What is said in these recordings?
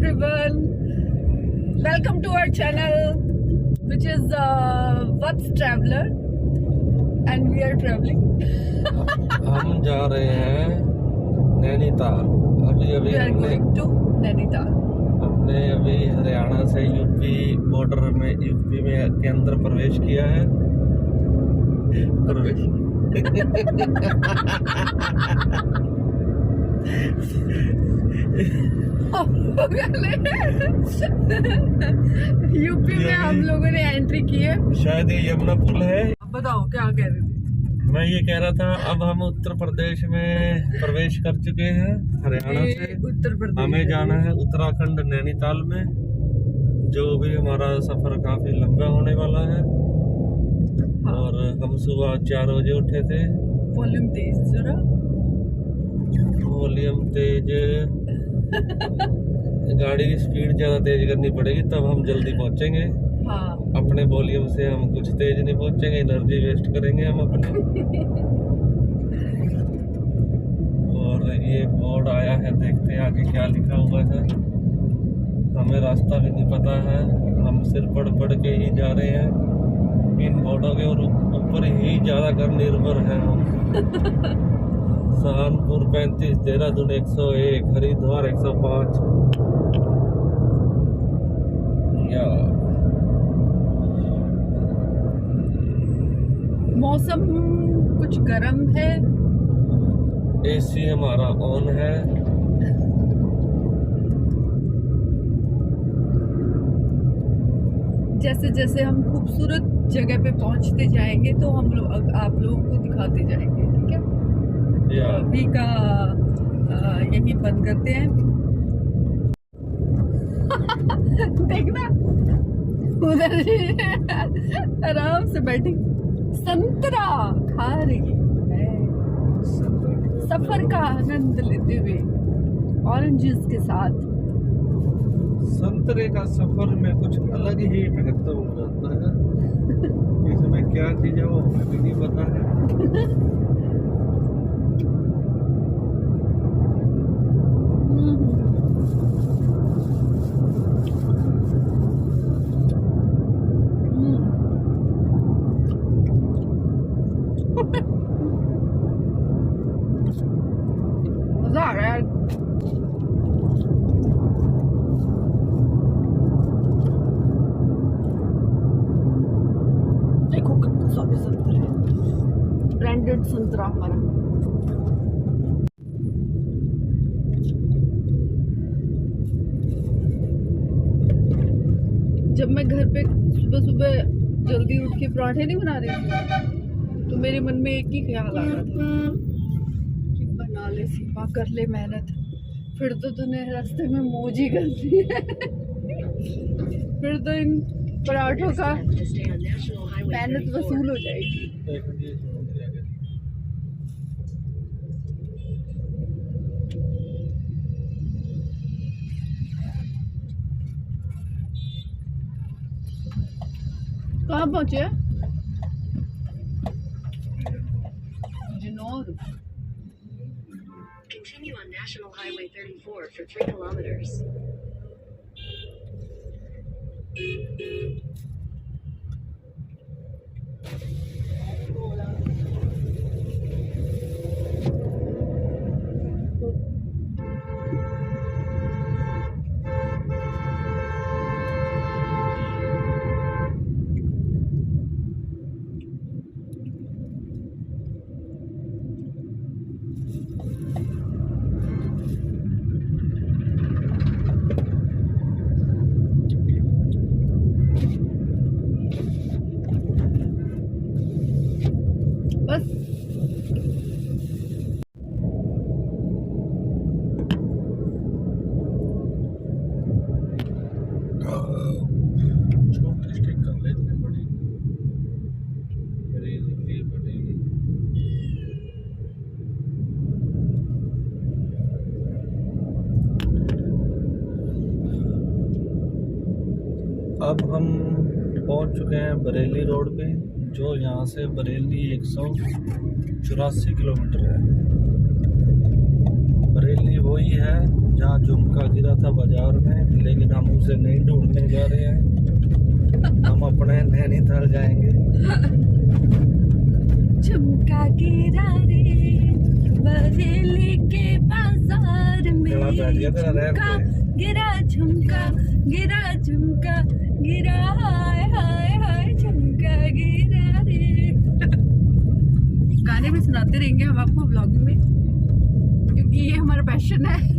everyone, welcome to our channel which is What's Traveler and we are traveling. हम जा रहे हैं नैनीताल। अभी We are going to Nainital. हमने अभी हरियाणा से यूपी बॉर्डर में यूपी में के अंदर प्रवेश किया है। यूपी में हम लोगों ने एंट्री की है। शायद ये यमुना पुल है। बताओ क्या कह रहे थे? मैं ये कह रहा था अब हम उत्तर प्रदेश में प्रवेश कर चुके हैं। हरियाणा से उत्तर प्रदेश हमें जाना है उत्तराखंड नैनीताल में, जो भी हमारा सफर काफी लंबा होने वाला है। और हम सुबह 4 बजे उठे थे। वॉल्यूम तेज जरा, वॉल्यूम तेज गाड़ी की स्पीड ज़्यादा तेज करनी पड़ेगी तब हम जल्दी पहुंचेंगे। हाँ। अपने वॉल्यूम से हम कुछ तेज नहीं पहुंचेंगे, एनर्जी वेस्ट करेंगे हम अपने। और ये बोर्ड आया है, देखते हैं आगे क्या लिखा हुआ है। हमें रास्ता भी नहीं पता है, हम सिर्फ पढ़ के ही जा रहे हैं। इन बोर्डों के ऊपर ही ज़्यादा कर निर्भर है हम। सहारनपुर 35, देहरादून 101, हरिद्वार 105। मौसम कुछ गर्म है, एसी हमारा ऑन है। जैसे जैसे हम खूबसूरत जगह पे पहुंचते जाएंगे तो हम लोग आप लोगों को दिखाते जाएंगे, ठीक है? अभी का यही बंद करते हैं। देखना उधर आराम से बैठी संतरा खा रही है, सफर का आनंद लेते हुए ऑरेंजेस के साथ। संतरे का सफर में कुछ अलग ही महत्व हो जाता है। इसमें क्या चीज है वो हमें भी नहीं पता है। मजा आ रहा है। देखो कितना सारे संतरे, ब्रांडेड संतरा हमारा। जब मैं घर पे सुबह सुबह जल्दी उठ के पराठे नहीं बना रही थी तो मेरे मन में एक ही ख्याल आ रहा था कि बना ले सीमा, कर ले मेहनत, फिर तो तूने रास्ते में मौज ही कर ली है। फिर तो इन पराठों का मेहनत वसूल हो जाएगी। कहाँ पहुँचे? जिनौर। Continue on National Highway 34 for 3 kilometers. बस छोटी स्टिक कर लेते बड़ी पड़ेगी। अब हम पहुंच चुके हैं बरेली रोड पे, जो यहाँ से बरेली 184 किलोमीटर है। बरेली वही है जहाँ झुमका गिरा था बाजार में, लेकिन हम उसे नहीं ढूंढने जा रहे हैं। हम अपने नैनीताल जाएंगे। झुमका गिरा रे बरेली के बाजार में, चला बैठ गया तेरा रैप झुमका पे। गिरा झुमका गिरा हाय हाय हाय झुमका गिरा रे। गाने भी सुनाते रहेंगे हम आपको व्लॉगिंग में, क्योंकि ये हमारा पैशन है।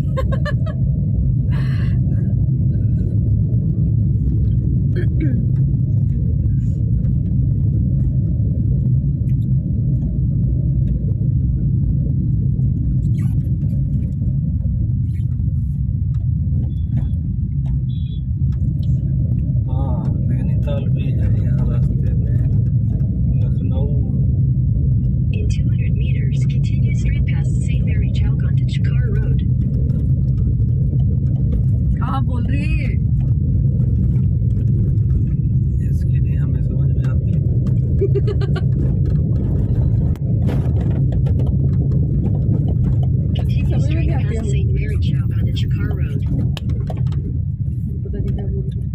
हाँ, नैनीताल भी है यहाँ रास्ते में। Lucknow In 200 meters, continue straight past St. Mary Chowk onto Chikara Road. कहाँ बोल रही है ये? इसकी नहीं हमें समझ में आती। Continue समझ में straight नहीं आती past है। St. Mary Chowk onto Chikara Road. पता नहीं क्या बोल रही है।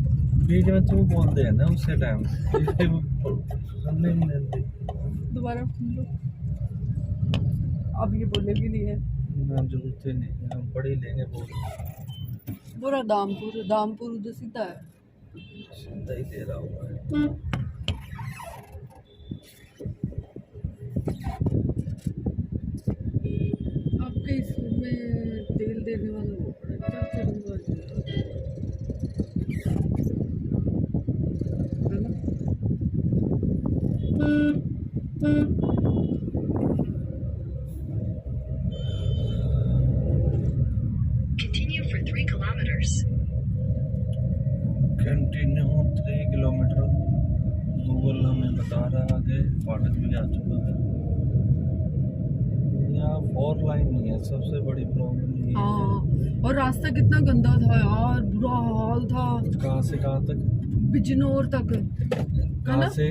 बीच में तू बोलते हैं ना उसी टाइम, इसलिए वो सुनने नहीं देती। दोबारा सुन लो। अब ये बोले भी नहीं है। ना जरूरत ही नहीं, हम पढ़ ही लेंगे बोल। पूरा दामपुर उधर सीधा है। सीधा ही दे रहा हूँ। आपके इसमें तेल देने वाला वो पड़ा क्या चलूँगा है ना? Continue for 3 kilometers. Continue 3 kilometre Google हमें बता रहा है। आगे फाटक भी आ चुका है। यहाँ 4 लाइन नहीं है, सबसे बड़ी प्रॉब्लम ये है। हाँ, और रास्ता कितना गंदा था यार, बुरा हाल था। कहाँ से कहाँ तक? बिजनौर तक है कहाँ ना? से?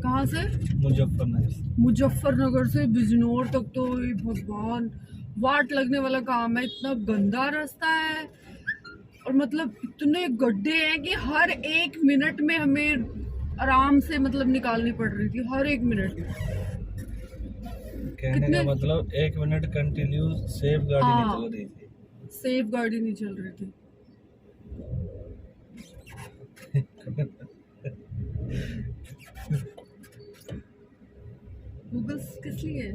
कहाँ से? मुजफ्फरनगर। मुजफ्फरनगर से बिजनौर तक तो ये भगवान वाट लगने वाला काम है। इतना गंदा रास्ता है और मतलब इतने गड्ढे हैं कि हर 1 मिनट में हमें आराम से मतलब निकालनी पड़ रही थी, हर 1 मिनट। कहने का कितने- मतलब 1 मिनट कंटिन्यू सेफ गाड़ी नहीं हाँ। चल रही थी। सेफ गाड़ी नहीं चल रही थी। गूगल किस लिए है?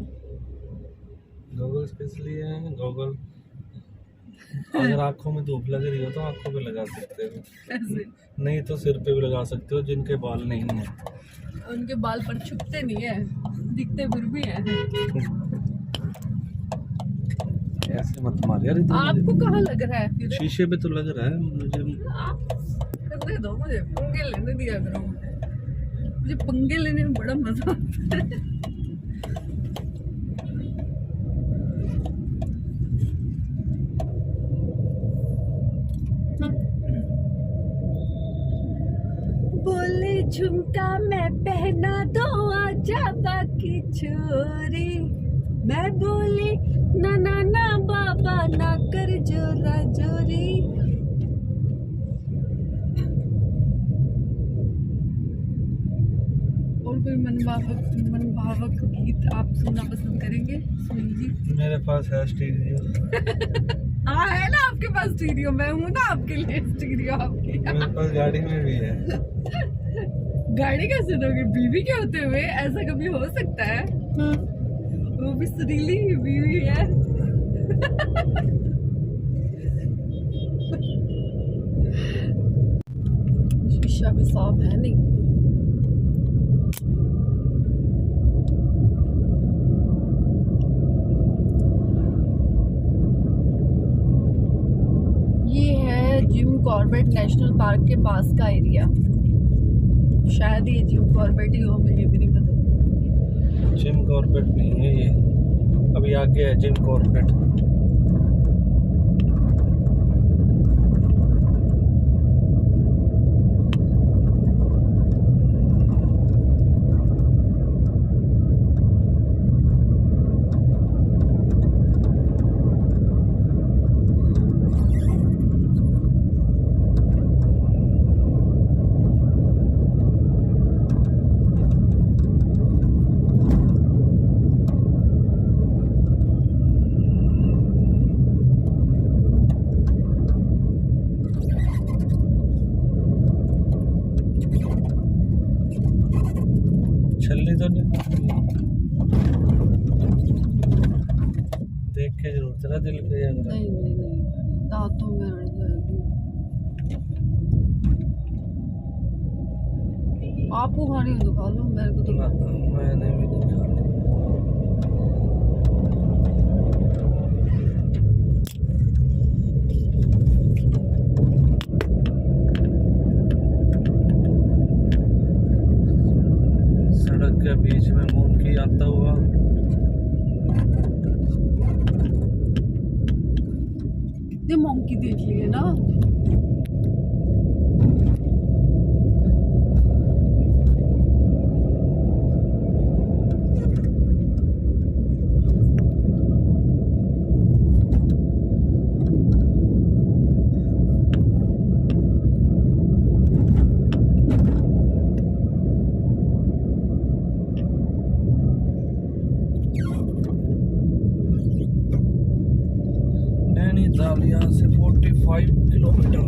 गॉगल्स किस लिए हैं? गॉगल अगर आंखों में धूप लग रही हो तो आंखों पे लगा सकते हो, ऐसे नहीं तो सिर पे भी लगा सकते हो जिनके बाल नहीं हैं। उनके बाल पर छुपते नहीं है, दिखते फिर भी है। ऐसे मत मार यार, इतना आपको कहाँ लग रहा है फिर? शीशे पे तो लग रहा है मुझे। आप करने दो मुझे, पंगे लेने दिया करो मुझे पंगे लेने में बड़ा मजा आता है। बोले झुमका मैं पहना दो आजा बाकी छोरी, मैं बोली ना ना ना बाबा ना कर जोरा जोरी। और कोई मनभावक गीत आप सुनना पसंद करेंगे? सुनील जी। मेरे पास है स्टीरियो। हाँ है ना आपके पास स्टीरियो, मैं हूँ ना आपके लिए स्टीरियो आपकी। मेरे पास गाड़ी में भी है। गाड़ी का सुनोगे बीवी के होते हुए? ऐसा कभी हो सकता है? वो भी सुरीली बीवी है। शीशा भी साफ है नहीं। ये है जिम कॉर्बेट नेशनल पार्क के पास का एरिया। शायद ये जिम कॉर्बेट ही हो, मुझे भी नहीं पता। जिम कॉर्बेट नहीं है ये, अभी आगे है जिम कॉर्बेट। की जरूरत है ना दिल के अंदर। नहीं नहीं नहीं, दांतों में अड़ जाएगी। आपको खानी हो तो खा लो, मेरे को तो ना, मैंने भी नहीं खानी। सड़क के बीच में मोंकी आता हुआ। कितने मोंकी देख लिए ना। नैनीताल यहाँ से 45 किलोमीटर।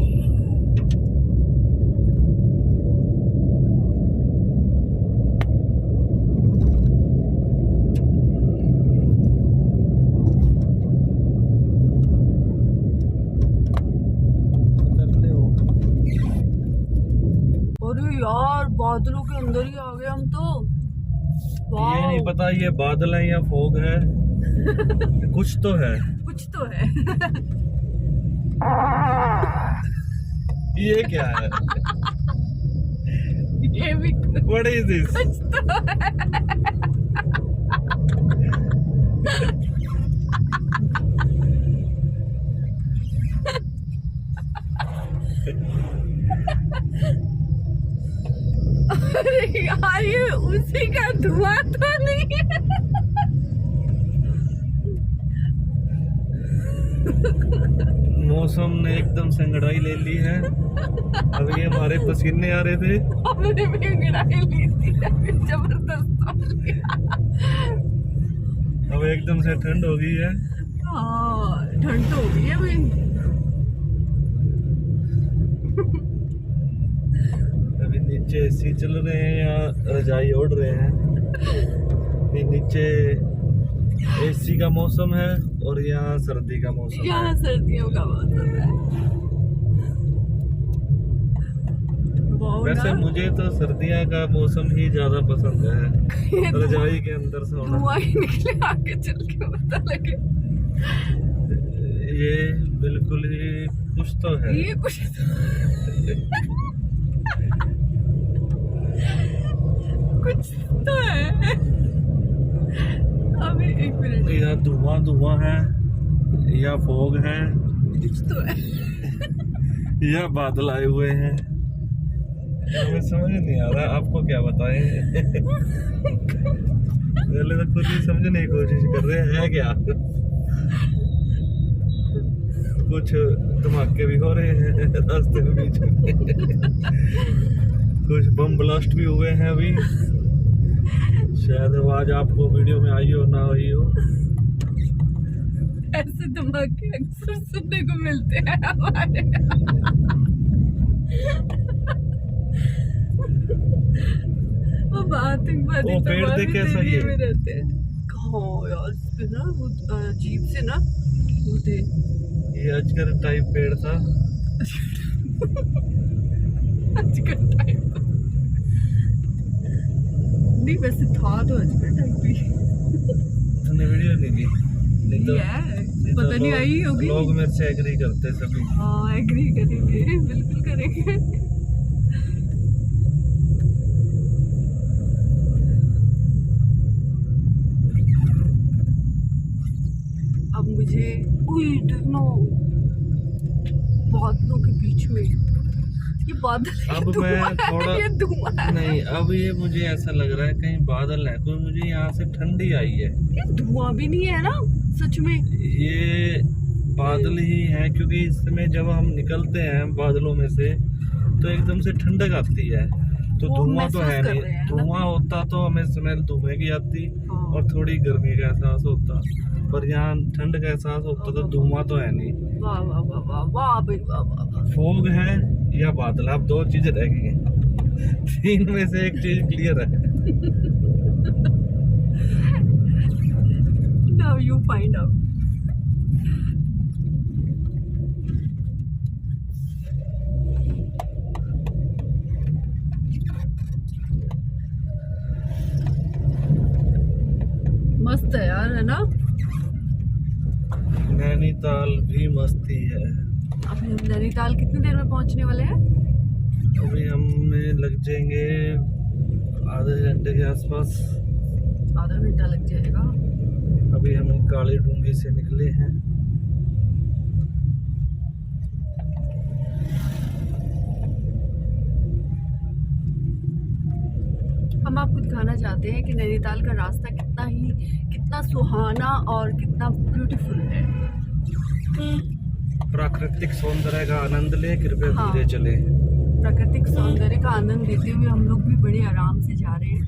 अरे यार, बादलों के अंदर ही आ गए हम तो। ये नहीं पता ये बादल है या फोग है। कुछ तो है। कुछ तो है। ये क्या है? ये भी What is this? कुछ तो है। अरे यार, ये उसी का धुआं तो नहीं है। मौसम ने एकदम से अंगड़ाई ले ली है। अभी हमारे पसीने आ रहे थे। हमने भी अंगड़ाई ली थी, जबरदस्त वाली। अब एकदम से ठंड हो गई है। हाँ, ठंड तो हो गई है भाई। अभी नीचे एसी चल रहे हैं या रजाई ओढ़ रहे हैं। ये नीचे एसी का मौसम है और यहाँ सर्दी का मौसम है। यहाँ सर्दियों का मौसम है। वाह वैसे ना। मुझे तो सर्दियाँ का मौसम ही ज्यादा पसंद है। ये रजाई के अंदर सोना। धुआं ही निकले, आगे चल के पता लगे। ये बिल्कुल ही कुछ तो है। ये कुछ कुछ तो है। अभी एक मिनट, या धुआं है या फोग है कुछ तो है। या बादल आए हुए हैं। हमें समझ नहीं आ रहा, आपको क्या बताएं। पहले तो खुद ही समझने की कोशिश कर रहे हैं क्या। कुछ धमाके भी हो रहे हैं रास्ते में बीच में। कुछ बम ब्लास्ट भी हुए हैं अभी। शायद आवाज आपको वीडियो में आई हो ना आई हो। ऐसे धमाके अक्सर सुनने को मिलते हैं हमारे। वो बात वो पेड़ देख कैसा ही है? में रहते हैं। कहाँ यार, इस पे ना वो अजीब से ना वो थे। ये अजगर टाइप पेड़ था। अजगर टाइप नहीं, वैसे था तो अजगर टाइप ही। तूने वीडियो नहीं ली? नहीं तो पता नहीं आई होगी। लोग मेरे से एग्री करते सभी। हाँ, एग्री करेंगे, बिल्कुल करेंगे। अब मुझे देखना, बादलों के बीच में ये बादल, अब मैं थोड़ा ये धुआं है। नहीं, अब ये मुझे ऐसा लग रहा है कहीं बादल है, क्योंकि मुझे यहाँ से ठंडी आई है। ये धुआं भी नहीं है ना सच में। ये बादल ही है, क्योंकि इस समय जब हम निकलते हैं बादलों में से तो एकदम से ठंडक आती है। तो वो धुआं तो है महसूस कर नहीं। रहे हैं ना। धुआं होता तो हमें स्मेल धुएं की आती हाँ। और थोड़ी गर्मी का एहसास होता, पर यहाँ ठंड का एहसास होता तो धुआं तो है नहीं। वाह वाह वाह वाह वाह भाई, वाह वाह वाह। फोग है या बादल, अब दो चीजें रह गई हैं। तीन में से एक चीज क्लियर है। Now you find out. मस्त है यार, है ना। नैनीताल भी मस्ती है। अभी हम नैनीताल कितनी देर में पहुंचने वाले हैं? अभी हमें लग जाएंगे आधे घंटे के आसपास। आधा घंटा लग जाएगा। अभी हम काली डूंगी से निकले हैं। हम आपको दिखाना चाहते हैं कि नैनीताल का रास्ता कितना सुहाना और कितना ब्यूटीफुल है। प्राकृतिक सौंदर्य का आनंद ले, कृपया हाँ। धीरे चले। प्राकृतिक सौंदर्य का आनंद लेते हुए हम लोग भी बड़े आराम से जा रहे हैं,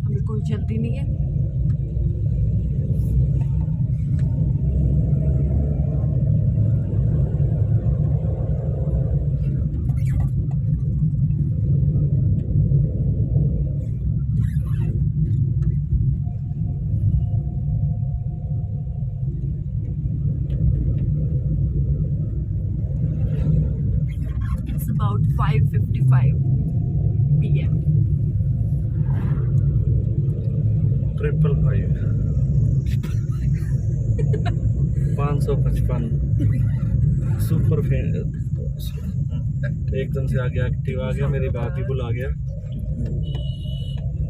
हमें कोई जल्दी नहीं है। It's about 5:55 p.m. 555 super fan. एकदम से आगे एक्टिव आ गया, मेरी बात ही बुला गया।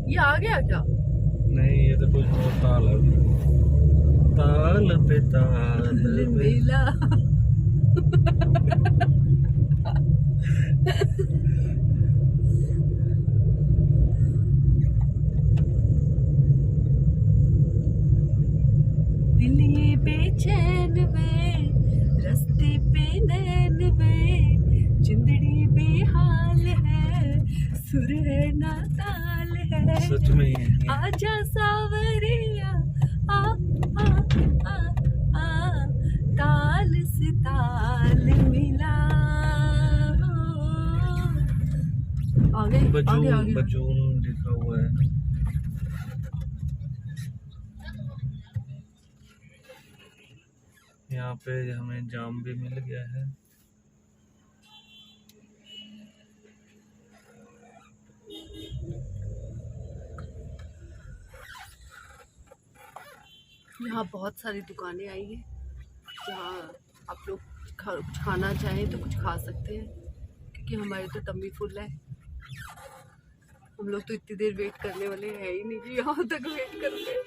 ये आ गया क्या? नहीं, ये तो कुछ और ताल है। ताल पे ताल पे। मेला। दिल ये बेचैन में, रास्ते पे नैन में, जिंदड़ी बेहाल है, सुर है ना ताल है। सच में ही है। आजा सावरिया, आ आ आ आ, ताल से ताल मिला। आगे आगे आगे। बजून लिखा हुआ है। यहाँ पे हमें जाम भी मिल गया है। यहाँ बहुत सारी दुकानें आई हैं जहाँ आप लोग कुछ खाना चाहें तो कुछ खा सकते हैं, क्योंकि हमारी तो टम्मी फुल है। हम लोग तो इतनी देर वेट करने वाले हैं ही नहीं कि यहाँ तक वेट करते हैं।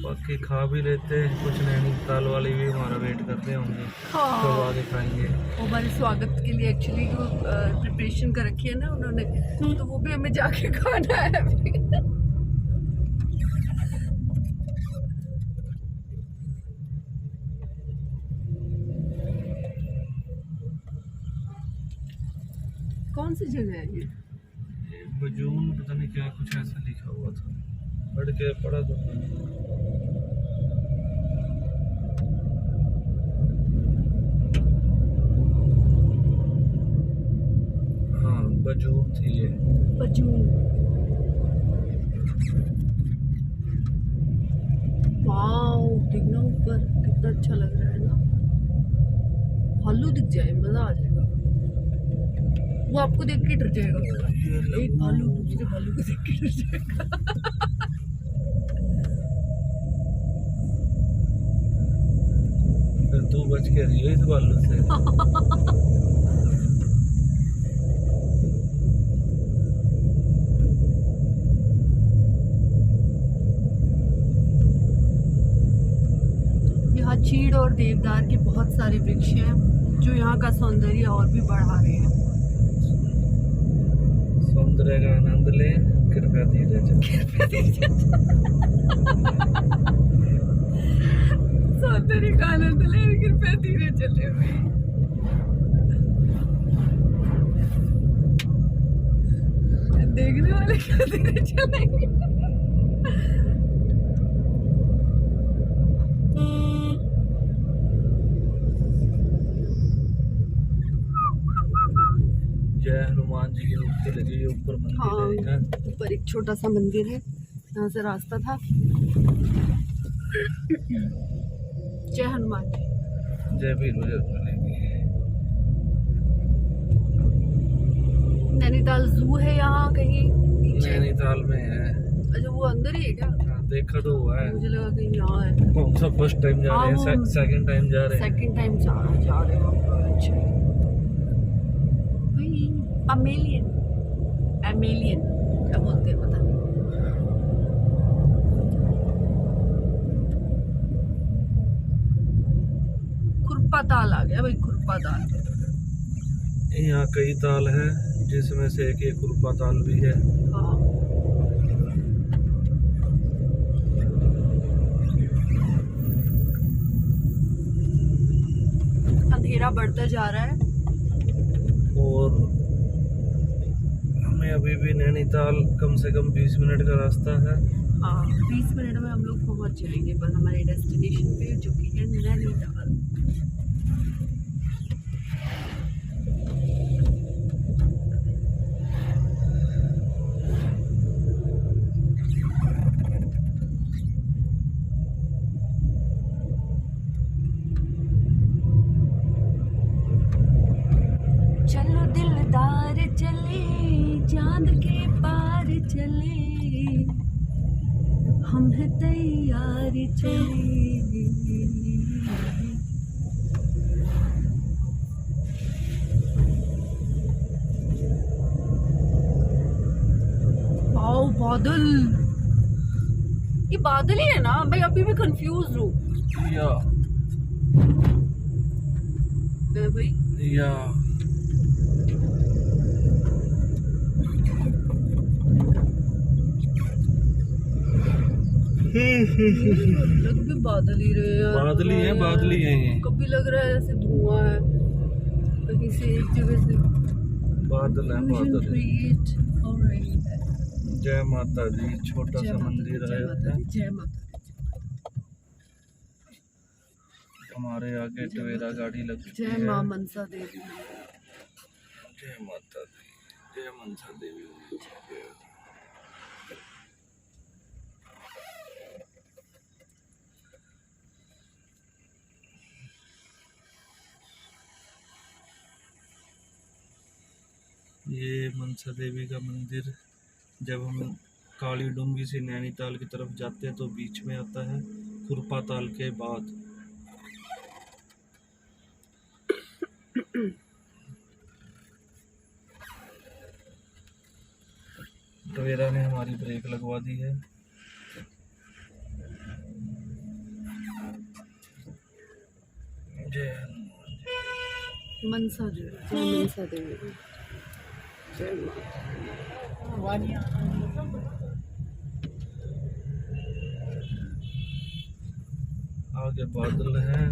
बाकी खा भी लेते हैं, कुछ नैनीताल वाले भी हमारा वेट करते होंगे। हाँ। तो आगे खाएंगे। हमारे स्वागत के लिए एक्चुअली जो प्रिपरेशन कर रखी है ना उन्होंने, तो वो भी हमें जाके खाना है अभी। कौन सी जगह है ये? बजून पता नहीं क्या कुछ ऐसा लिखा हुआ था, पढ़ के पढ़ा तो। हाँ, बजून थी ये। बजून। वाओ, देखना ऊपर कितना अच्छा लग रहा है ना। भालू दिख जाए मजा आ जाएगा। वो आपको देख के डर जाएगा। एक भालू दूसरे भालू को देख के डर जाएगा। फिर तू बच के रही है इस भालू से। यहाँ चीड़ और देवदार के बहुत सारे वृक्ष हैं जो यहाँ का सौंदर्य और भी बढ़ा रहे हैं। सौंदर्य का आनंद ले, कृपया धीरे चले। सौंदर्य का आनंद ले, कृपया धीरे चले हुए। देखने वाले क्या धीरे चलेंगे। जय हनुमान जी की मूर्ति लगी है ऊपर, मंदिर है। ऊपर एक छोटा सा मंदिर है, यहाँ से रास्ता था। जय हनुमान जी। जय वीर बजरंग बली। नैनीताल जू है यहाँ कहीं पीछे? नैनीताल में है। अच्छा वो अंदर ही है क्या? हाँ, देखा तो हुआ है। मुझे लगा कहीं यहाँ है। हम सब फर्स्ट टाइम जा रहे हैं, सेकंड टाइम जा रहे हैं। सेकंड टाइम जा रहे हो। अच्छा अमेलियन क्या बोलते हैं पता नहीं। खुरपा ताल आ गया भाई, खुरपा ताल। यहाँ कई ताल है जिसमें से एक खुरपा ताल भी है। हाँ। अंधेरा बढ़ता जा रहा है और हमें अभी भी नैनीताल कम से कम 20 मिनट का रास्ता है। हाँ 20 मिनट में हम लोग पहुंच जाएंगे पर हमारे डेस्टिनेशन पे जो कि है नैनीताल। चलो दिलदार चले चांद के पार चले, हम हैं तैयार चले। वाओ बादल, ये बादल ही है ना? मैं अभी भी कंफ्यूज हूँ या भाई। या लग भी बादल ही रहे हैं। बादल ही है ये। कभी लग रहा है जैसे धुआं है कहीं से, एक जगह से बादल है, बादल है। क्रिएट हो रही है। जय माता दी। छोटा सा मंदिर है। जय माता हमारे आगे टवेरा गाड़ी लग चुकी है। जय माँ मनसा देवी। जय माता दी, जय मनसा देवी। ये मनसा देवी का मंदिर जब हम काली डूंगी से नैनीताल की तरफ जाते हैं तो बीच में आता है, खुरपा ताल के बाद। टवेरा ने हमारी ब्रेक लगवा दी है। जय मनसा देवी, जय मनसा देवी, जय माँ। आगे बादल हैं।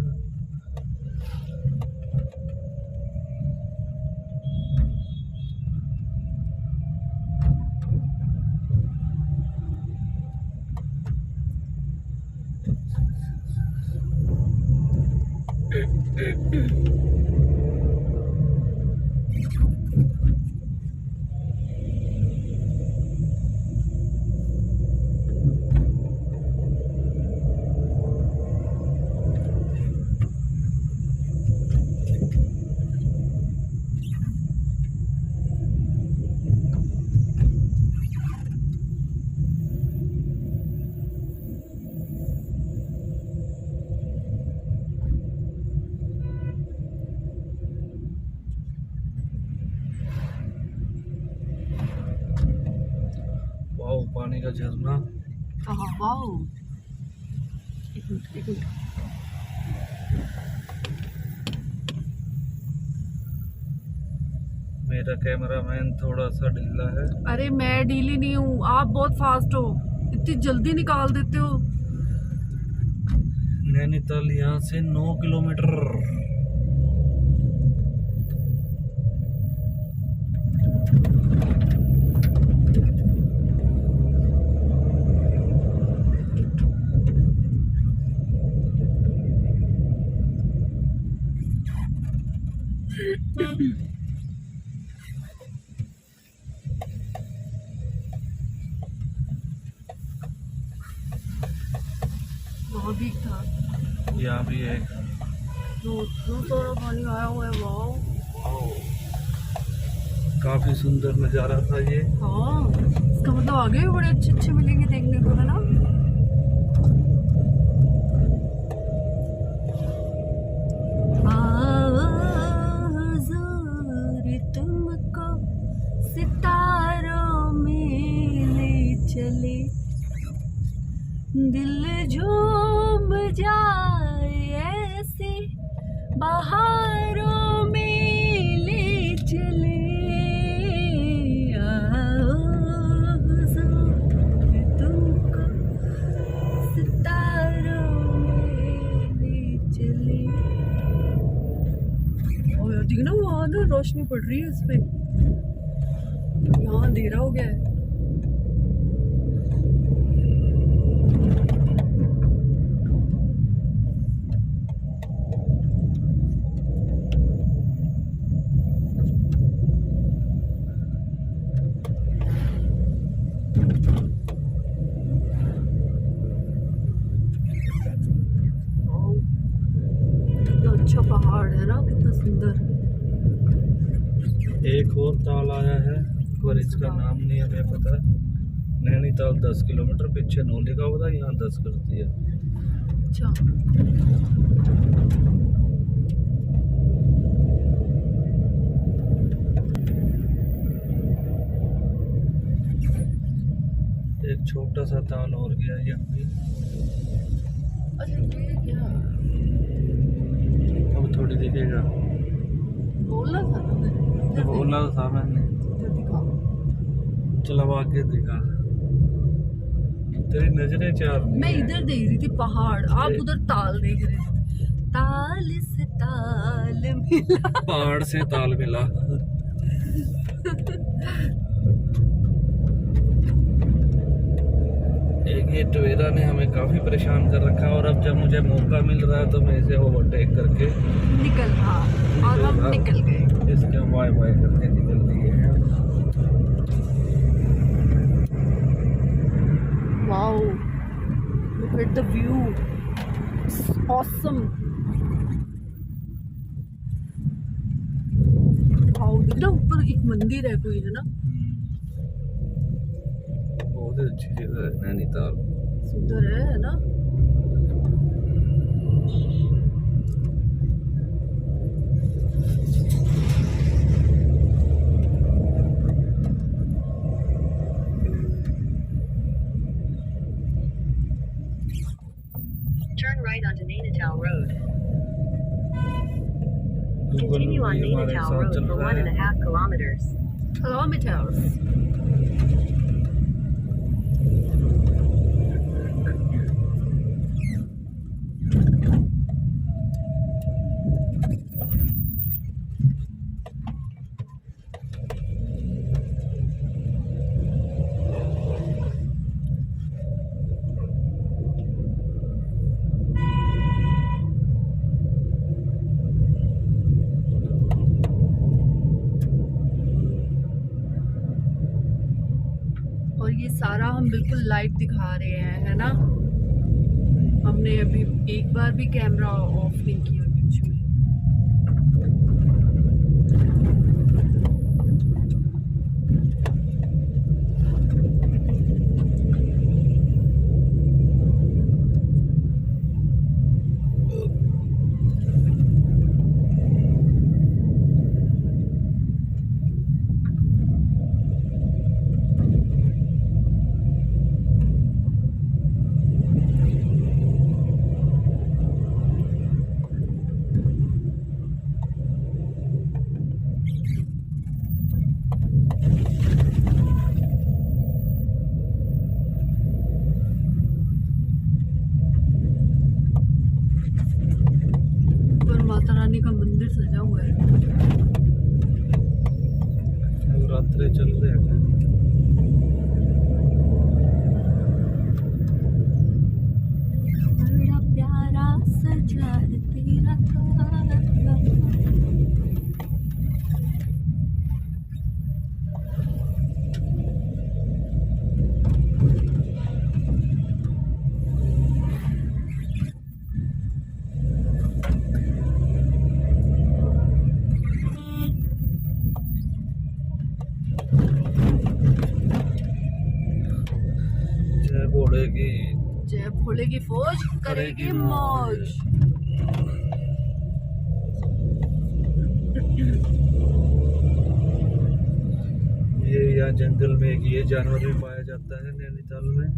वाओ, पानी का झरना। वाओ, एक मिनट। मेरा कैमरामैन थोड़ा सा ढीला है। अरे मैं ढीली नहीं हूँ, आप बहुत फास्ट हो, इतनी जल्दी निकाल देते हो। नैनीताल यहाँ से 9 किलोमीटर। वहाँ भी था, यहाँ भी एक दो सारा पानी आया हुआ है। वाओ, काफी सुंदर नजारा था ये। हाँ, इसका मतलब आगे भी बड़े अच्छे अच्छे मिलेंगे देखने को, है ना। हुजूर तुमको सितारों में ले चले, दिल झूम जाए ऐसे बहारों में ले चले। आओ हुजूर तुमको सितारों में ले चले। और यार देखना वहाँ ना रोशनी पड़ रही है इस पे, यहाँ अंधेरा हो गया है। अच्छा पहाड़ है ना, कितना सुंदर। एक और ताल आया है पर इसका नाम नहीं हमें पता। नैनीताल 10 किलोमीटर पीछे नो लिखा हुआ था, यहाँ 10 करती है। अच्छा, एक छोटा सा ताल और गया यहाँ पे। अच्छा ये क्या अब थोड़ी दिखेगा। बोलना था ना मैंने, तो बोला था मैंने। इधर दिखाओ। चल अब आगे दिखा, तेरी नजरें चार मैं इधर देख रही थी पहाड़, आप उधर ताल देख रहे थे। ताल से ताल मिला। पहाड़ से ताल मिला। एक ये टवेरा ने हमें काफी परेशान कर रखा है और अब जब मुझे मौका मिल रहा है तो मैं इसे ओवरटेक करके निकल, हाँ, और हम निकल गए। इसके वाई वाई करके निकल दिए हैं। Wow, look at the view, awesome. Wow, देखना ऊपर एक मंदिर है कोई, है ना। बहुत ही अच्छी जगह है नैनीताल। सुंदर है ना। Turn right onto Nainital Road. Google Continue on भी हमारे Nainital साथ Road चल for रहा 1.5 है। kilometers. किलोमीटर्स। और ये सारा हम बिल्कुल लाइव दिखा रहे हैं, है ना। हमने अभी एक बार भी कैमरा ऑफ नहीं किया बीच में। माता रानी का मंदिर सजा हुआ है। नवरात्रे चल रहे हैं। बड़ा प्यारा सजा है तेरा घर। की फौज करेगी मौज। ये यहाँ जंगल में एक ये जानवर भी पाया जाता है नैनीताल में।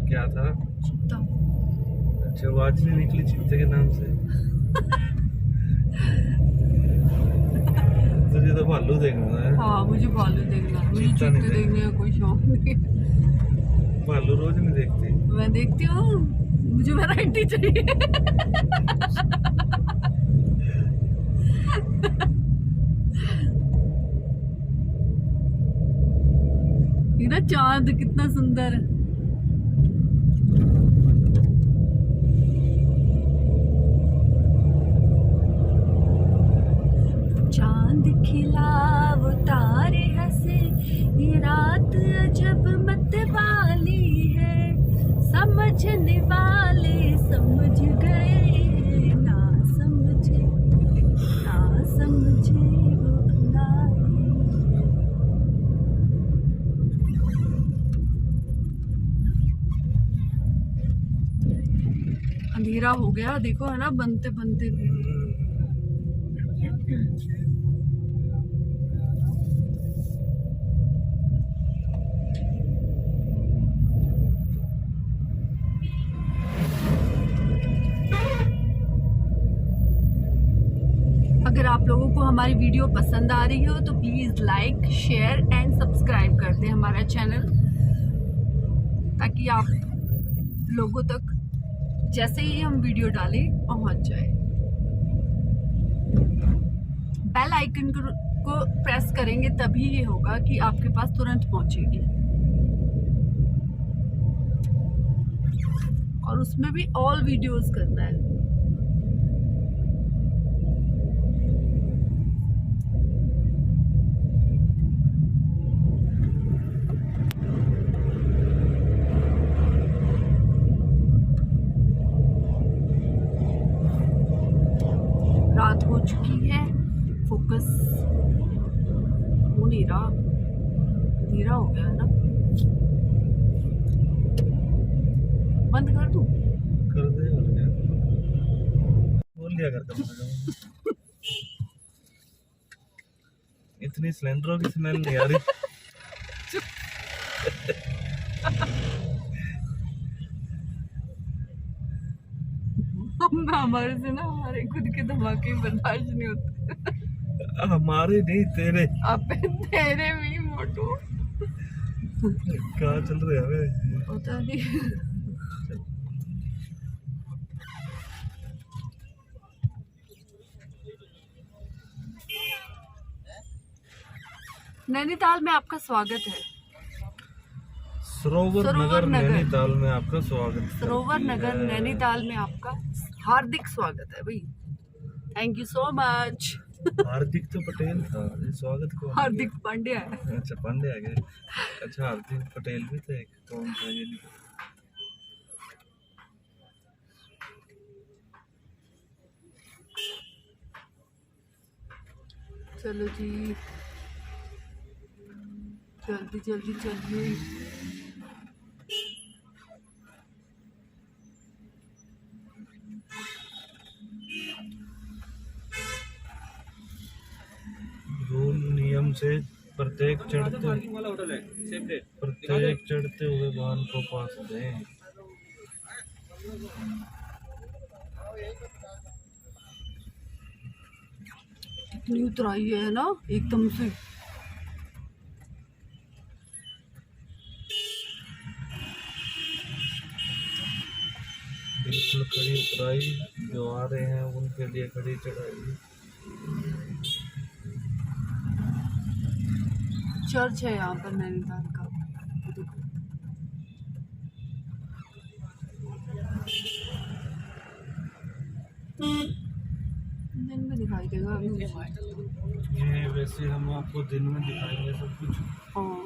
क्या था? चीता। अच्छा, आवाज नहीं निकली चीते के नाम से। तुझे तो भालू देखना है। हाँ मुझे भालू देखना है, मुझे चीता नहीं चीते देखने का कोई शौक नहीं। भालू रोज नहीं देखती। मैं देखती हूँ, मुझे वैरायटी चाहिए। ये ना चांद कितना सुंदर है। चांद खिला वो तारे हंसे, ये रात अजब मत वाली है। समझने वाले समझ गए, ना समझे वो अनाड़ी। अंधेरा हो गया देखो, है ना, बनते बनते। अगर आप लोगों को हमारी वीडियो पसंद आ रही हो तो please like, share and subscribe कर दें हमारा चैनल, ताकि आप लोगों तक जैसे ही हम वीडियो डालें पहुंच जाए। बेल आइकन को प्रेस करेंगे तभी ये होगा कि आपके पास तुरंत पहुंचेगी, और उसमें भी ऑल वीडियोस करना है। रात हो चुकी है, फोकस हो नहीं रहा, अंधेरा हो गया है ना। बंद कर दूं? कर दे और क्या, बोल लिया कर कम से कम। इतनी सिलेंडरों की स्मेल नहीं आ रही। हमारे से ना हमारे खुद के धमाके बर्दाश्त नहीं होते। हमारे नहीं, तेरे। अब तेरे भी मोटू। कहाँ चल रहे हैं? पता नहीं। नैनीताल में आपका स्वागत है। सरोवर नगर नैनीताल में आपका स्वागत। सरोवर नगर नैनीताल में आपका हार्दिक स्वागत है भाई। Thank you so much. Hardik तो पटेल था, ये स्वागत को हार्दिक पांड्या है। अच्छा पांडे आ गए। अच्छा हार्दिक पटेल भी थे, कौन था ये नहीं। चलो जी, जल्दी जल्दी चलिए। रूल नियम से प्रत्येक चढ़ते हुए वाहन को पास दें। कितनी उतराई है ना एकदम से। बिल्कुल खड़ी उतराई, जो आ रहे हैं उनके लिए खड़ी चढ़ाई। चर्च है यहाँ पर नैनीताल का। दिन में दिखाई देगा अभी मुझे। ये वैसे हम आपको दिन में दिखाएंगे सब कुछ। हाँ,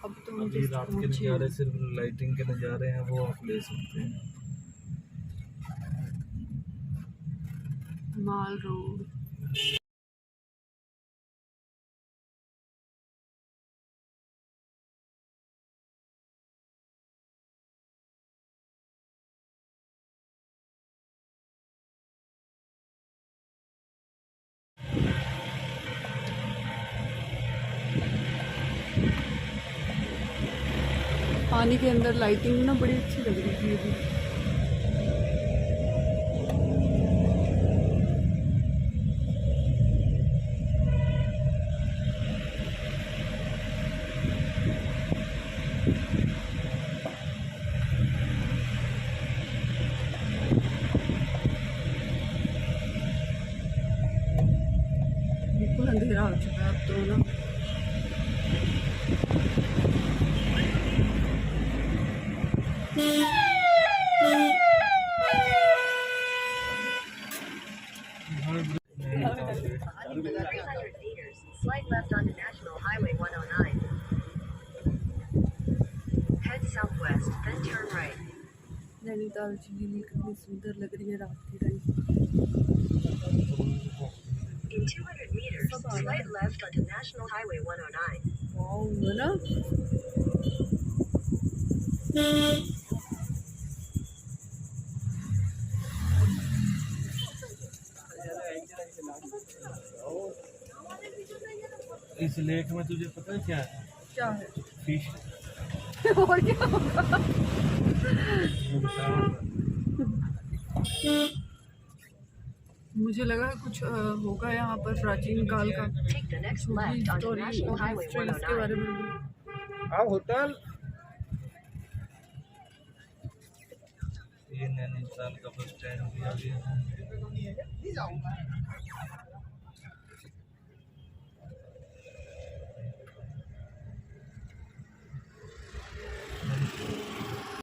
अब तो अभी रात के नज़ारे, सिर्फ लाइटिंग के नज़ारे हैं, वो आप ले सकते हैं। माल रोड। पानी के अंदर लाइटिंग ना बड़ी अच्छी लग रही थी अभी। बिल्कुल अंधेरा हो चुका है अब तो ना। meters, slide left onto National Highway 109. Head southwest, then turn right. Nainital झील कितनी सुंदर लग रही है रात के time. In 200 meters, slide left onto National Highway 109. Wow, है ना? इस लेक में तुझे पता है क्या है? क्या है? फिश। और क्या होगा? मुझे लगा कुछ होगा यहाँ पर प्राचीन काल का Take the next left onto National Highway history इसके 109. बारे में। आओ होटल। ये नैनीताल का बस स्टैंड भी आ गया है।